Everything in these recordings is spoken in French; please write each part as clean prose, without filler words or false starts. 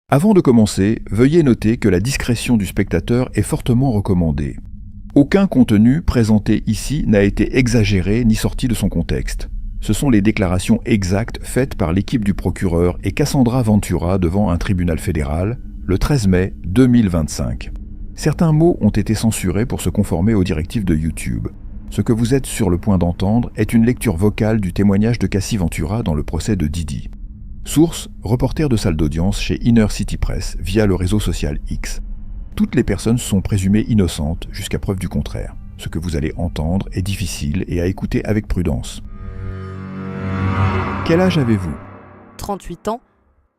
Avant de commencer, veuillez noter que la discrétion du spectateur est fortement recommandée. Aucun contenu présenté ici n'a été exagéré ni sorti de son contexte. Ce sont les déclarations exactes faites par l'équipe du procureur et Cassandra Ventura devant un tribunal fédéral le 13 mai 2025. Certains mots ont été censurés pour se conformer aux directives de YouTube. Ce que vous êtes sur le point d'entendre est une lecture vocale du témoignage de Cassie Ventura dans le procès de Diddy. Source, reporter de salle d'audience chez Inner City Press via le réseau social X. Toutes les personnes sont présumées innocentes jusqu'à preuve du contraire. Ce que vous allez entendre est difficile et à écouter avec prudence. Quel âge avez-vous ? 38 ans,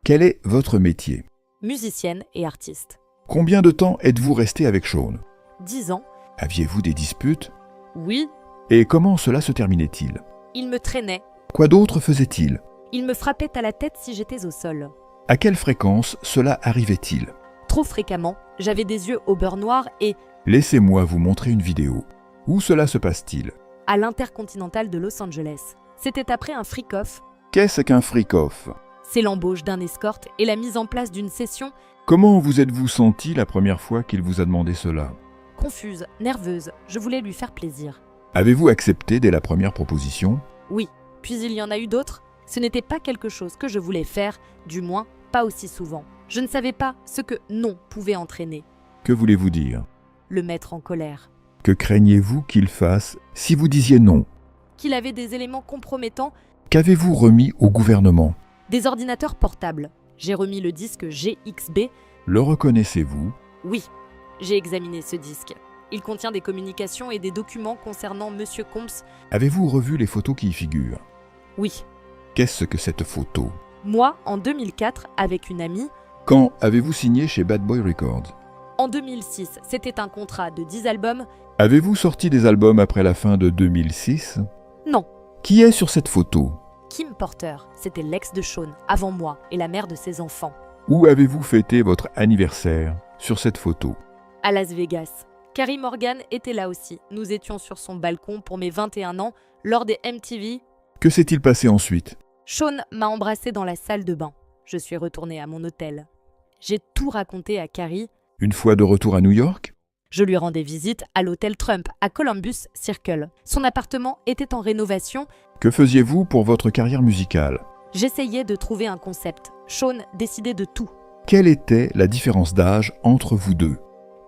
Quel est votre métier ? musicienne et artiste. Combien de temps êtes-vous resté avec Sean ? 10 ans, Aviez-vous des disputes ? oui, Et comment cela se terminait-il ? il me traînait. Quoi d'autre faisait-il ? Il me frappait à la tête si j'étais au sol. À quelle fréquence cela arrivait-il ? Trop fréquemment, j'avais des yeux au beurre noir et Laissez-moi vous montrer une vidéo. Où cela se passe-t-il ? à l'Intercontinental de Los Angeles. C'était après un freak-off. Qu'est-ce qu'un freak-off ? C'est l'embauche d'un escorte et la mise en place d'une session Comment vous êtes-vous senti la première fois qu'il vous a demandé cela ? confuse, nerveuse. Je voulais lui faire plaisir. Avez-vous accepté dès la première proposition ? Oui, puis il y en a eu d'autres. Ce n'était pas quelque chose que je voulais faire, du moins pas aussi souvent. Je ne savais pas ce que non pouvait entraîner. Que voulez-vous dire ? Le mettre en colère. Que craignez-vous qu'il fasse si vous disiez non ? Qu'il avait des éléments compromettants, Qu'avez-vous remis au gouvernement ? des ordinateurs portables. J'ai remis le disque GXB. Le reconnaissez-vous ? Oui, j'ai examiné ce disque. Il contient des communications et des documents concernant Monsieur Combs. Avez-vous revu les photos qui y figurent ? Oui, Qu'est-ce que cette photo ? moi, en 2004, avec une amie. Quand avez-vous signé chez Bad Boy Records ? En 2006, c'était un contrat de 10 albums. Avez-vous sorti des albums après la fin de 2006 ? Non, Qui est sur cette photo ? Kim Porter, c'était l'ex de Sean, avant moi, et la mère de ses enfants. Où avez-vous fêté votre anniversaire sur cette photo ? À Las Vegas. Carrie Morgan était là aussi. Nous étions sur son balcon pour mes 21 ans, lors des MTV. Que s'est-il passé ensuite ? Sean m'a embrassée dans la salle de bain. Je suis retournée à mon hôtel. J'ai tout raconté à Carrie. Une fois de retour à New York ? Je lui rendais visite à l'hôtel Trump, à Columbus Circle. Son appartement était en rénovation. Que faisiez-vous pour votre carrière musicale ? J'essayais de trouver un concept. Sean décidait de tout. Quelle était la différence d'âge entre vous deux ?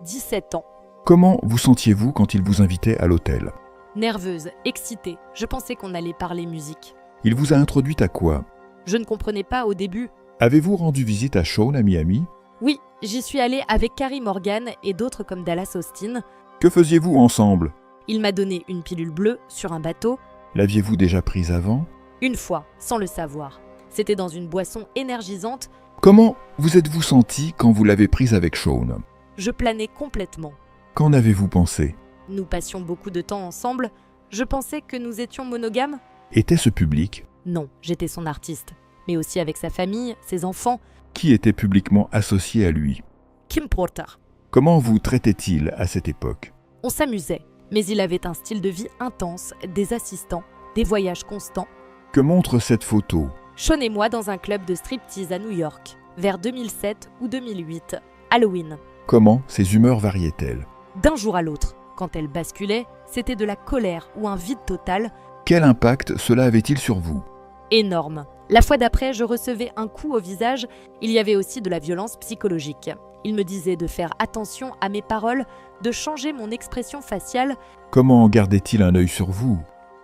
17 ans. Comment vous sentiez-vous quand il vous invitait à l'hôtel ? Nerveuse, excitée. Je pensais qu'on allait parler musique. Il vous a introduite à quoi ? Je ne comprenais pas au début. Avez-vous rendu visite à Sean à Miami ? Oui, j'y suis allée avec Carrie Morgan et d'autres comme Dallas Austin. Que faisiez-vous ensemble ? Il m'a donné une pilule bleue sur un bateau, L'aviez-vous déjà prise avant ? une fois, sans le savoir. C'était dans une boisson énergisante. Comment vous êtes-vous senti quand vous l'avez prise avec Sean ? Je planais complètement. Qu'en avez-vous pensé ? Nous passions beaucoup de temps ensemble. Je pensais que nous étions monogames. Était-ce public ? Non, j'étais son artiste. Mais aussi avec sa famille, ses enfants. Qui était publiquement associé à lui ? Kim Porter. Comment vous traitait-il à cette époque ? On s'amusait, mais il avait un style de vie intense, des assistants, des voyages constants. Que montre cette photo ? Sean et moi dans un club de striptease à New York, vers 2007 ou 2008, Halloween. Comment ces humeurs variaient-elles ? D'un jour à l'autre, quand elle basculait, c'était de la colère ou un vide total, Quel impact cela avait-il sur vous ? énorme. La fois d'après, je recevais un coup au visage. Il y avait aussi de la violence psychologique. Il me disait de faire attention à mes paroles, de changer mon expression faciale. Comment gardait-il un œil sur vous ?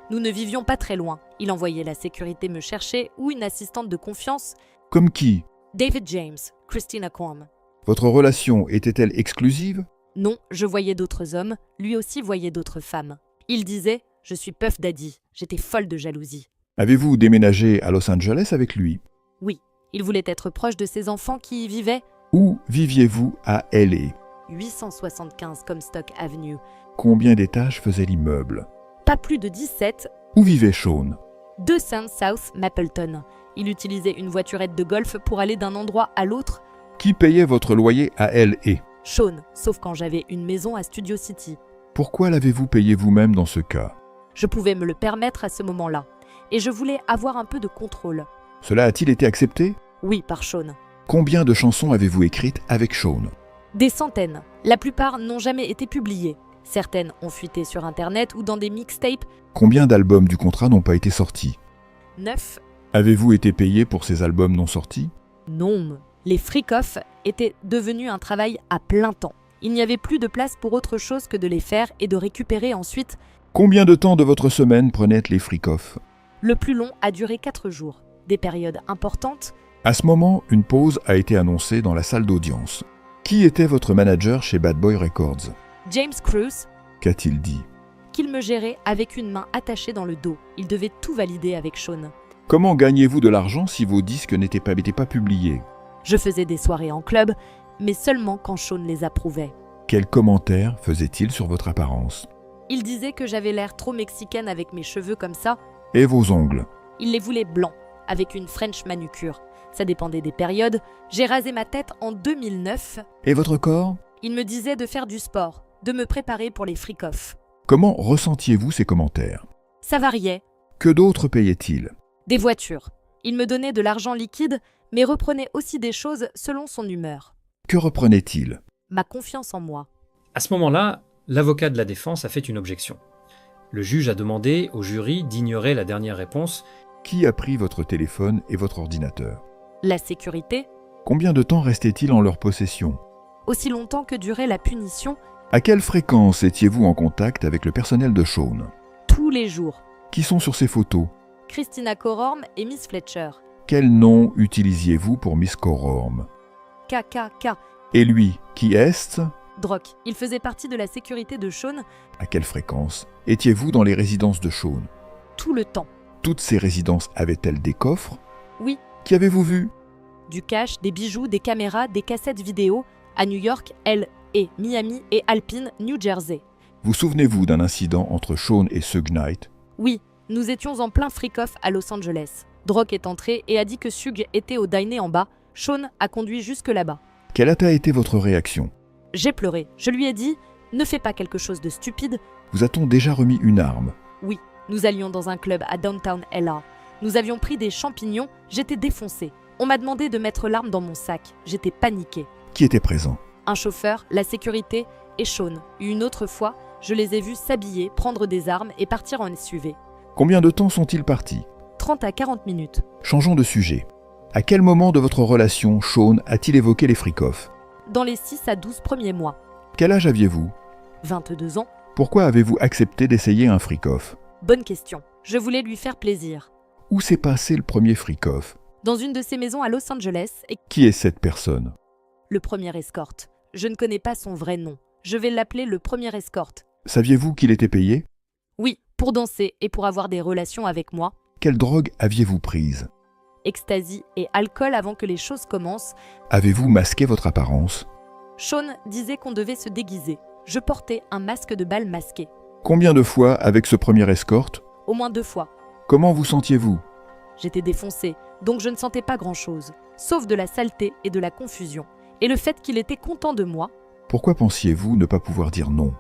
Nous ne vivions pas très loin. Il envoyait la sécurité me chercher ou une assistante de confiance. Comme qui ? David James, Christina Kwam. Votre relation était-elle exclusive ? Non, je voyais d'autres hommes, lui aussi voyait d'autres femmes. Il disait « Je suis Puff Daddy ». J'étais folle de jalousie. Avez-vous déménagé à Los Angeles avec lui ? Oui, il voulait être proche de ses enfants qui y vivaient. Où viviez-vous à LA ? 875 Comstock Avenue. Combien d'étages faisait l'immeuble ? Pas plus de 17. Où vivait Sean ? 200 South Mapleton. Il utilisait une voiturette de golf pour aller d'un endroit à l'autre. Qui payait votre loyer à LA ? Sean, sauf quand j'avais une maison à Studio City. Pourquoi l'avez-vous payé vous-même dans ce cas ? Je pouvais me le permettre à ce moment-là. Et je voulais avoir un peu de contrôle. Cela a-t-il été accepté ? Oui, par Sean. Combien de chansons avez-vous écrites avec Sean? Des centaines. La plupart n'ont jamais été publiées. Certaines ont fuité sur Internet ou dans des mixtapes. Combien d'albums du contrat n'ont pas été sortis? 9. Avez-vous été payé pour ces albums non sortis? Non. Les freak-off étaient devenus un travail à plein temps. Il n'y avait plus de place pour autre chose que de les faire et de récupérer ensuite. Combien de temps de votre semaine prenaient les freak-off? Le plus long a duré 4 jours. Des périodes importantes. À ce moment, une pause a été annoncée dans la salle d'audience. Qui était votre manager chez Bad Boy Records? James Cruz, Qu'a-t-il dit? qu'il me gérait avec une main attachée dans le dos. Il devait tout valider avec Sean. Comment gagnez-vous de l'argent si vos disques n'étaient pas publiés? Je faisais des soirées en club, mais seulement quand Sean les approuvait. Quels commentaires faisait-il sur votre apparence? Il disait que j'avais l'air trop mexicaine avec mes cheveux comme ça. Et vos ongles? Il les voulait blancs, avec une French manucure. Ça dépendait des périodes. J'ai rasé ma tête en 2009. Et votre corps? Il me disait de faire du sport, de me préparer pour les freak-off. Comment ressentiez-vous ces commentaires? Ça variait. Que d'autres payaient-il? Des voitures. Il me donnait de l'argent liquide, mais reprenait aussi des choses selon son humeur. Que reprenait-il? Ma confiance en moi. À ce moment-là, l'avocat de la défense a fait une objection. Le juge a demandé au jury d'ignorer la dernière réponse. Qui a pris votre téléphone et votre ordinateur? La sécurité, Combien de temps restait-il en leur possession? aussi longtemps que durait la punition, À quelle fréquence étiez-vous en contact avec le personnel de Sean? tous les jours. Qui sont sur ces photos? Christina Coram et Miss Fletcher. Quel nom utilisiez-vous pour Miss Coram? KKK. Et lui, qui est-ce? Drock. Il faisait partie de la sécurité de Sean À quelle fréquence étiez-vous dans les résidences de Sean? tout le temps. Toutes ces résidences avaient-elles des coffres? Oui. Qui avez-vous vu? Du cash, des bijoux, des caméras, des cassettes vidéo. À New York, L.A., Miami et Alpine, New Jersey. Vous souvenez-vous d'un incident entre Sean et Suge Knight? Oui, nous étions en plein freak-off à Los Angeles. Drock est entré et a dit que Suge était au dîner en bas. Sean a conduit jusque là-bas. Quelle a été votre réaction? J'ai pleuré. Je lui ai dit « Ne fais pas quelque chose de stupide. Vous a-t-on déjà remis une arme? » Oui, nous allions dans un club à Downtown LA. Nous avions pris des champignons, j'étais défoncé. On m'a demandé de mettre l'arme dans mon sac. J'étais paniqué. Qui était présent? Un chauffeur, la sécurité et Sean. Une autre fois, je les ai vus s'habiller, prendre des armes et partir en SUV. Combien de temps sont-ils partis? 30 à 40 minutes. Changeons de sujet. À quel moment de votre relation Sean a-t-il évoqué les freak-off? Dans les 6 à 12 premiers mois. Quel âge aviez-vous? 22 ans. Pourquoi avez-vous accepté d'essayer un freak-off? Bonne question. Je voulais lui faire plaisir. Où s'est passé le premier freak-off? Dans une de ses maisons à Los Angeles et Qui est cette personne? le premier escorte. Je ne connais pas son vrai nom. Je vais l'appeler le premier escorte. Saviez-vous qu'il était payé? Oui, pour danser et pour avoir des relations avec moi. Quelle drogue aviez-vous prise? Ecstasy et alcool avant que les choses commencent. Avez-vous masqué votre apparence? Sean disait qu'on devait se déguiser. Je portais un masque de bal masqué. Combien de fois avec ce premier escorte? Au moins 2 fois. Comment vous sentiez-vous? J'étais défoncé, donc je ne sentais pas grand-chose, sauf de la saleté et de la confusion. Et le fait qu'il était content de moi. Pourquoi pensiez-vous ne pas pouvoir dire non?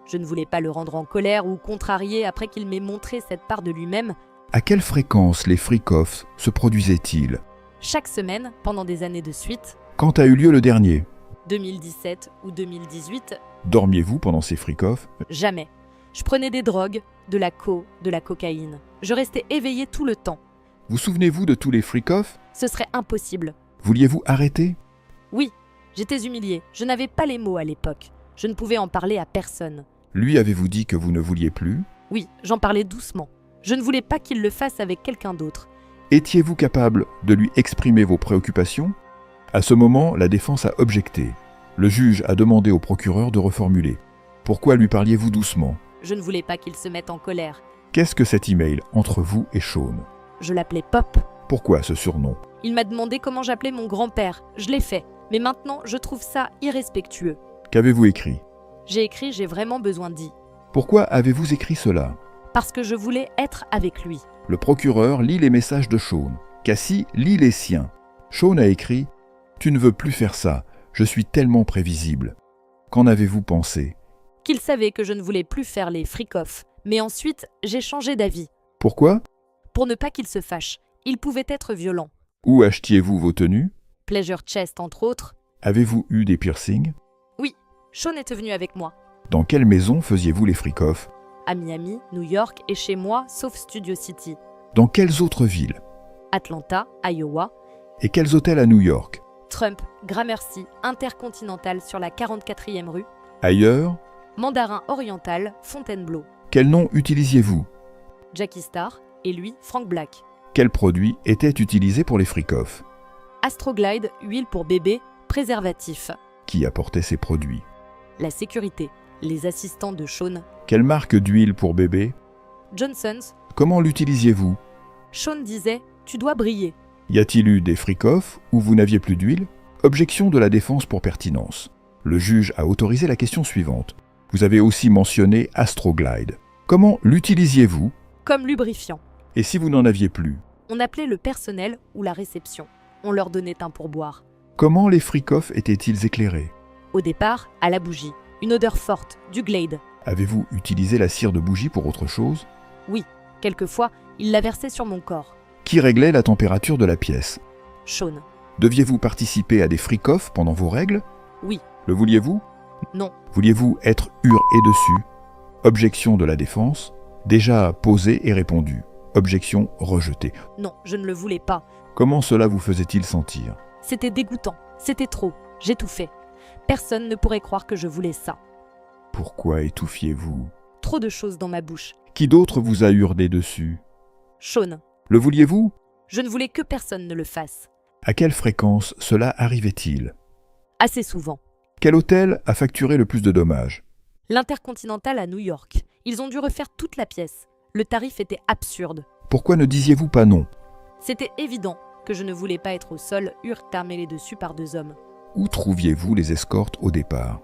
Je ne voulais pas le rendre en colère ou contrarié après qu'il m'ait montré cette part de lui-même. À quelle fréquence les freak-offs se produisaient-ils? Chaque semaine, pendant des années de suite, Quand a eu lieu le dernier? 2017 ou 2018, Dormiez-vous pendant ces freak-offs? jamais. Je prenais des drogues, de la cocaïne. Je restais éveillé tout le temps. Vous souvenez-vous de tous les freak-offs? Ce serait impossible. Vouliez-vous arrêter? Oui, j'étais humiliée. Je n'avais pas les mots à l'époque. Je ne pouvais en parler à personne. Lui avez-vous dit que vous ne vouliez plus? Oui, j'en parlais doucement. Je ne voulais pas qu'il le fasse avec quelqu'un d'autre. Étiez-vous capable de lui exprimer vos préoccupations? À ce moment, la défense a objecté. Le juge a demandé au procureur de reformuler. Pourquoi lui parliez-vous doucement? Je ne voulais pas qu'il se mette en colère. Qu'est-ce que cet email entre vous et Sean? Je l'appelais Pop. Pourquoi ce surnom? Il m'a demandé comment j'appelais mon grand-père. Je l'ai fait. Mais maintenant, je trouve ça irrespectueux. Qu'avez-vous écrit? J'ai écrit « J'ai vraiment besoin d'y ». Pourquoi avez-vous écrit cela? Parce que je voulais être avec lui. Le procureur lit les messages de Sean. Cassie lit les siens. Sean a écrit « Tu ne veux plus faire ça, je suis tellement prévisible. » Qu'en avez-vous pensé? Qu'il savait que je ne voulais plus faire les freak-off. Mais ensuite, j'ai changé d'avis. Pourquoi? Pour ne pas qu'il se fâche. Il pouvait être violent. Où achetiez-vous vos tenues? Pleasure Chest entre autres. Avez-vous eu des piercings? Sean était venu avec moi. Dans quelle maison faisiez-vous les freak-off? À Miami, New York et chez moi, sauf Studio City. Dans quelles autres villes? Atlanta, Iowa, Et quels hôtels à New York? Trump, Gramercy, Intercontinental sur la 44e rue, Ailleurs? Mandarin Oriental, Fontainebleau, Quel nom utilisiez-vous? Jackie Star et lui, Frank Black. Quels produits étaient utilisés pour les freak-off? Astroglide, huile pour bébé, préservatif. Qui apportait ces produits? La sécurité, les assistants de Sean. Quelle marque d'huile pour bébé? Johnson's. Comment l'utilisiez-vous? Sean disait « Tu dois briller ». Y a-t-il eu des freak-off où vous n'aviez plus d'huile? Objection de la défense pour pertinence. Le juge a autorisé la question suivante. Vous avez aussi mentionné Astroglide. Comment l'utilisiez-vous? Comme lubrifiant. Et si vous n'en aviez plus? On appelait le personnel ou la réception. On leur donnait un pourboire. Comment les freak-off étaient-ils éclairés? Au départ, à la bougie. Une odeur forte, du Glade. Avez-vous utilisé la cire de bougie pour autre chose? Oui, quelquefois, il la versait sur mon corps. Qui réglait la température de la pièce? Sean. Deviez-vous participer à des freak-off pendant vos règles? Oui. Le vouliez-vous? Non. Vouliez-vous être huré dessus? Objection de la défense. Déjà posée et répondue. Objection rejetée. Non, je ne le voulais pas. Comment cela vous faisait-il sentir? C'était dégoûtant. C'était trop. J'étouffais. Personne ne pourrait croire que je voulais ça. Pourquoi étouffiez-vous? Trop de choses dans ma bouche. Qui d'autre vous a hurlé dessus? Sean. Le vouliez-vous? Je ne voulais que personne ne le fasse. À quelle fréquence cela arrivait-il? Assez souvent. Quel hôtel a facturé le plus de dommages? L'Intercontinental à New York. Ils ont dû refaire toute la pièce. Le tarif était absurde. Pourquoi ne disiez-vous pas non? C'était évident que je ne voulais pas être au sol, hurle-termélé dessus par 2 hommes. Où trouviez-vous les escortes au départ?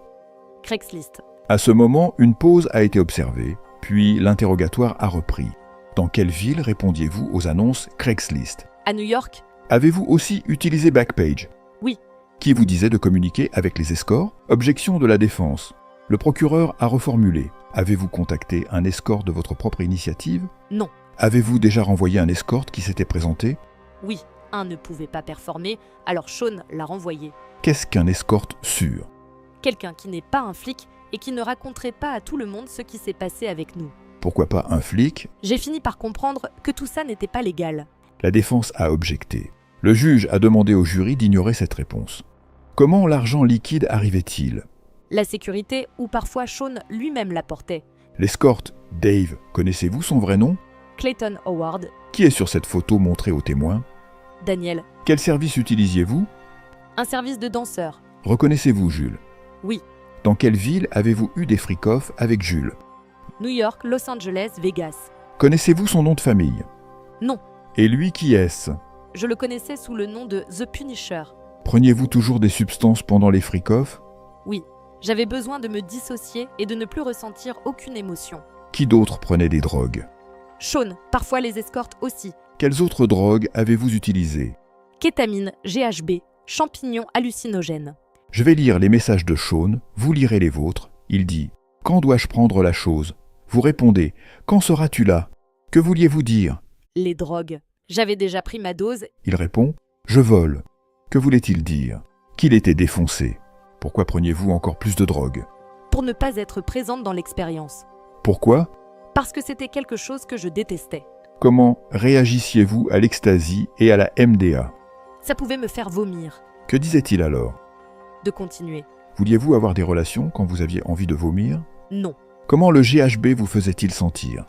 Craigslist. À ce moment, une pause a été observée, puis l'interrogatoire a repris. Dans quelle ville répondiez-vous aux annonces Craigslist? À New York. Avez-vous aussi utilisé Backpage? Oui. Qui vous disait de communiquer avec les escorts? Objection de la défense. Le procureur a reformulé. Avez-vous contacté un escort de votre propre initiative? Non. Avez-vous déjà renvoyé un escorte qui s'était présenté? Oui. Un ne pouvait pas performer, alors Sean l'a renvoyé. Qu'est-ce qu'un escorte sûr? Quelqu'un qui n'est pas un flic et qui ne raconterait pas à tout le monde ce qui s'est passé avec nous. Pourquoi pas un flic? J'ai fini par comprendre que tout ça n'était pas légal. La défense a objecté. Le juge a demandé au jury d'ignorer cette réponse. Comment l'argent liquide arrivait-il? La sécurité, ou parfois Sean lui-même l'apportait. L'escorte, Dave, connaissez-vous son vrai nom? Clayton Howard, Qui est sur cette photo montrée aux témoins? Daniel, Quel service utilisiez-vous? un service de danseur. Reconnaissez-vous Jules? Oui. Dans quelle ville avez-vous eu des freak-off avec Jules? New York, Los Angeles, Vegas. Connaissez-vous son nom de famille? Non. Et lui, qui est-ce? Je le connaissais sous le nom de The Punisher. Preniez-vous toujours des substances pendant les freak-off? Oui. J'avais besoin de me dissocier et de ne plus ressentir aucune émotion. Qui d'autre prenait des drogues? Sean, parfois les escortes aussi. Quelles autres drogues avez-vous utilisées? Kétamine, GHB, champignons hallucinogènes. Je vais lire les messages de Sean, vous lirez les vôtres. Il dit « Quand dois-je prendre la chose ?» Vous répondez « Quand seras-tu là ?» Que vouliez-vous dire? Les drogues. J'avais déjà pris ma dose. Il répond « Je vole ». Que voulait-il dire? Qu'il était défoncé. Pourquoi preniez-vous encore plus de drogue? Pour ne pas être présente dans l'expérience. Pourquoi? Parce que c'était quelque chose que je détestais. Comment réagissiez-vous à l'ecstasy et à la MDA? Ça pouvait me faire vomir. Que disait-il alors? De continuer. Vouliez-vous avoir des relations quand vous aviez envie de vomir? Non. Comment le GHB vous faisait-il sentir?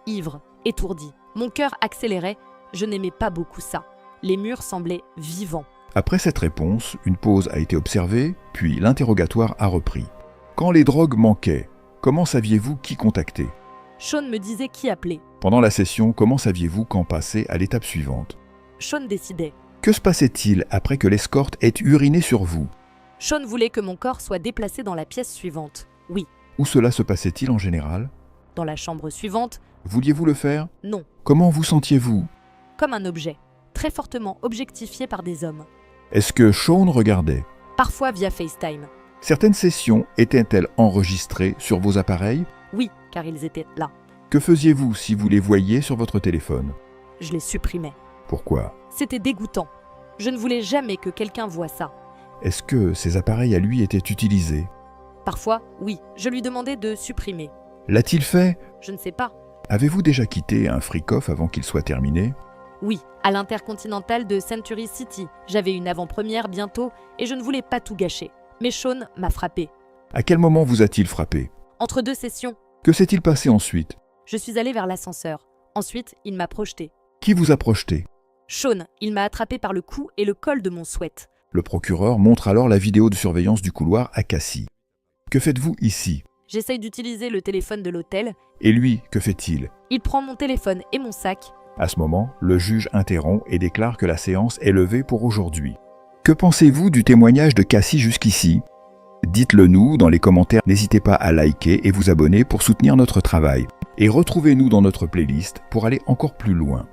Ivre, étourdi. Mon cœur accélérait. Je n'aimais pas beaucoup ça. Les murs semblaient vivants. Après cette réponse, une pause a été observée, puis l'interrogatoire a repris. Quand les drogues manquaient, comment saviez-vous qui contacter? Sean me disait qui appeler. Pendant la session, comment saviez-vous quand passer à l'étape suivante? Sean décidait. Que se passait-il après que l'escorte ait uriné sur vous? Sean voulait que mon corps soit déplacé dans la pièce suivante. Oui. Où cela se passait-il en général? Dans la chambre suivante. Vouliez-vous le faire? Non. Comment vous sentiez-vous? Comme un objet, très fortement objectifié par des hommes. Est-ce que Sean regardait? Parfois via FaceTime. Certaines sessions étaient-elles enregistrées sur vos appareils? Oui, car ils étaient là. Que faisiez-vous si vous les voyiez sur votre téléphone? Je les supprimais. Pourquoi? C'était dégoûtant. Je ne voulais jamais que quelqu'un voie ça. Est-ce que ces appareils à lui étaient utilisés? Parfois, oui, je lui demandais de supprimer. L'a-t-il fait? Je ne sais pas. Avez-vous déjà quitté un freak-off avant qu'il soit terminé? Oui, à l'Intercontinental de Century City. J'avais une avant-première bientôt et je ne voulais pas tout gâcher. Mais Sean m'a frappé. À quel moment vous a-t-il frappé? Entre 2 sessions, Que s'est-il passé ensuite? je suis allée vers l'ascenseur. Ensuite, il m'a projeté. Qui vous a projeté? Sean, il m'a attrapé par le cou et le col de mon sweat. Le procureur montre alors la vidéo de surveillance du couloir à Cassie. Que faites-vous ici? J'essaye d'utiliser le téléphone de l'hôtel. Et lui, que fait-il? Il prend mon téléphone et mon sac. À ce moment, le juge interrompt et déclare que la séance est levée pour aujourd'hui. Que pensez-vous du témoignage de Cassie jusqu'ici? Dites-le nous dans les commentaires, n'hésitez pas à liker et vous abonner pour soutenir notre travail. Et retrouvez-nous dans notre playlist pour aller encore plus loin.